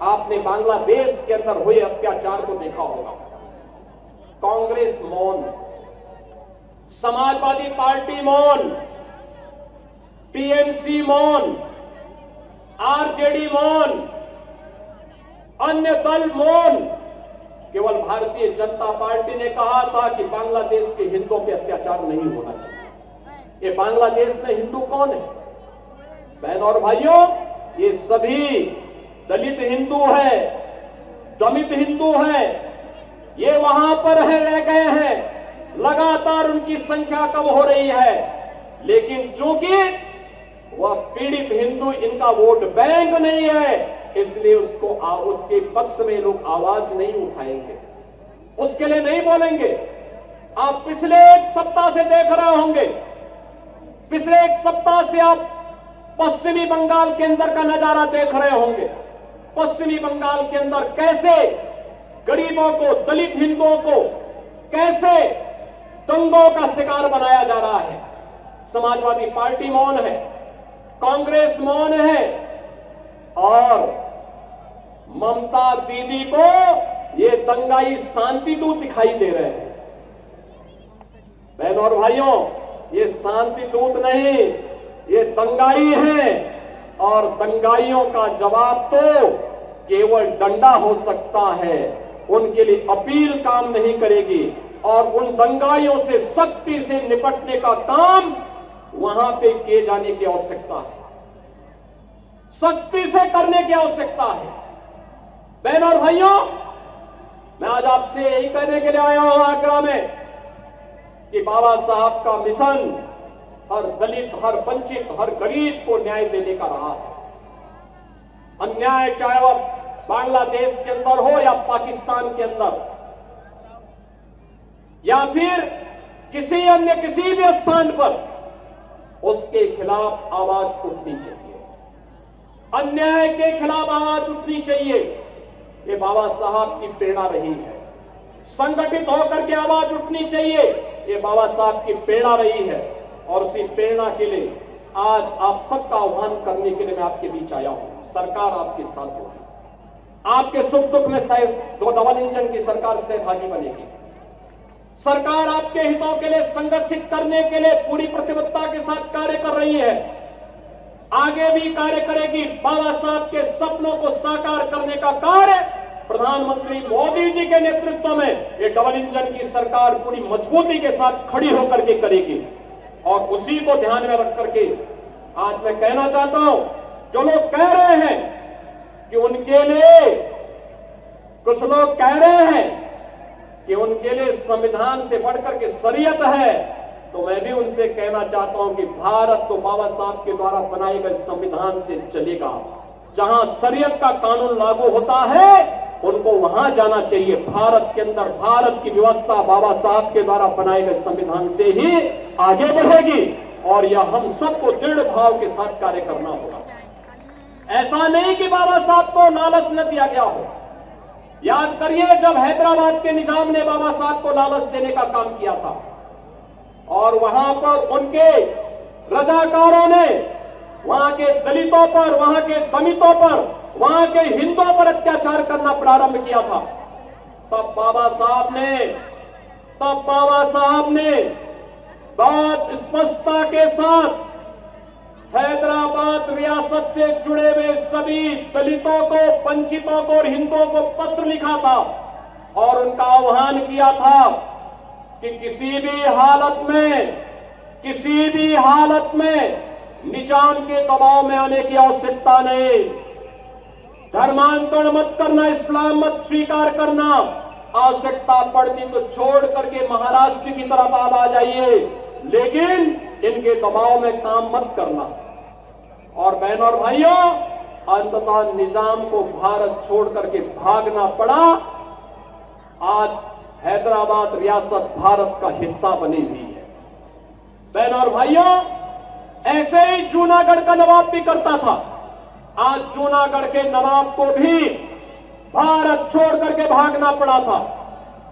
आपने बांग्लादेश के अंदर हुए अत्याचार को देखा होगा। कांग्रेस मौन, समाजवादी पार्टी मौन, टीएमसी मौन, आरजेडी मौन, अन्य दल मौन। केवल भारतीय जनता पार्टी ने कहा था कि बांग्लादेश के हिंदुओं पे अत्याचार नहीं होना चाहिए। ये बांग्लादेश में हिंदू कौन है? बहन और भाइयों, ये सभी दलित हिंदू है, दमित हिंदू है। ये वहां पर रह गए हैं, लगातार उनकी संख्या कम हो रही है, लेकिन चूंकि वह पीड़ित हिंदू इनका वोट बैंक नहीं है, इसलिए उसके पक्ष में लोग आवाज नहीं उठाएंगे, उसके लिए नहीं बोलेंगे। आप पिछले एक सप्ताह से देख रहे होंगे, पिछले एक सप्ताह से आप पश्चिमी बंगाल के अंदर का नजारा देख रहे होंगे। पश्चिमी बंगाल के अंदर कैसे गरीबों को, दलित हिंदुओं को कैसे दंगों का शिकार बनाया जा रहा है। समाजवादी पार्टी मौन है, कांग्रेस मौन है, और ममता दीदी को ये दंगाई शांति दूत दिखाई दे रहे हैं। बहनों और भाइयों, ये शांति दूत नहीं, ये दंगाई है, और दंगाइयों का जवाब तो केवल डंडा हो सकता है। उनके लिए अपील काम नहीं करेगी, और उन दंगाइयों से सख्ती से निपटने का काम वहां पे किए जाने की आवश्यकता है, सख्ती से करने की आवश्यकता है। बहन और भाइयों, मैं आज आपसे यही कहने के लिए आया हूं आगरा में कि बाबा साहब का मिशन हर दलित, हर वंचित, हर गरीब को न्याय देने का रहा है। अन्याय चाहे वह बांग्लादेश के अंदर हो या पाकिस्तान के अंदर, या फिर किसी अन्य किसी भी स्थान पर, उसके खिलाफ आवाज उठनी चाहिए, अन्याय के खिलाफ आवाज उठनी चाहिए। ये बाबा साहब की प्रेरणा रही है। संगठित होकर के आवाज उठनी चाहिए, ये बाबा साहब की प्रेरणा रही है। और उसी प्रेरणा के लिए आज आप सबका आह्वान करने के लिए मैं आपके बीच आया हूं। सरकार आपके साथ होगी, आपके सुख दुख में शायद दो डबल इंजन की सरकार सहभागी बनेगी। सरकार आपके हितों के लिए संगठित करने के लिए पूरी प्रतिबद्धता के साथ कार्य कर रही है, आगे भी कार्य करेगी। बाबा साहब के सपनों को साकार करने का कार्य प्रधानमंत्री मोदी जी के नेतृत्व में ये डबल इंजन की सरकार पूरी मजबूती के साथ खड़ी होकर के करेगी। और उसी को ध्यान में रख करके आज मैं कहना चाहता हूं, जो लोग कह रहे हैं कि उनके लिए, कुछ लोग कह रहे हैं कि उनके लिए संविधान से बढ़कर के शरीयत है, तो मैं भी उनसे कहना चाहता हूं कि भारत तो बाबा साहब के द्वारा बनाए गए संविधान से चलेगा। जहां शरीयत का कानून लागू होता है उनको वहां जाना चाहिए। भारत के अंदर भारत की व्यवस्था बाबा साहब के द्वारा बनाए गए संविधान से ही आगे बढ़ेगी, और यह हम सबको दृढ़ भाव के साथ कार्य करना होगा। ऐसा नहीं कि बाबा साहब को लालच न दिया गया हो। याद करिए, जब हैदराबाद के निजाम ने बाबा साहब को लालच देने का काम किया था, और वहां पर उनके रजाकारों ने वहां के दलितों पर, वहां के दमितों पर, वहां के हिंदुओं पर अत्याचार करना प्रारंभ किया था, तब बाबा साहब ने बहुत स्पष्टता के साथ हैदराबाद रियासत से जुड़े हुए सभी दलितों को, वंचितों को और हिंदुओं को पत्र लिखा था, और उनका आह्वान किया था कि किसी भी हालत में निजाम के दबाव में आने की आवश्यकता नहीं। धर्मांतरण मत करना, इस्लाम मत स्वीकार करना, आवश्यकता पड़ती तो छोड़ करके महाराष्ट्र की तरफ आप आ जाइए, लेकिन इनके दबाव में काम मत करना। और बहनों और भाइयों, अंततः निजाम को भारत छोड़ करके भागना पड़ा। आज हैदराबाद रियासत भारत का हिस्सा बनी हुई है। बहनों और भाइयों, ऐसे ही जूनागढ़ का नवाब भी करता था। आज जूनागढ़ के नवाब को भी भारत छोड़ करके भागना पड़ा था।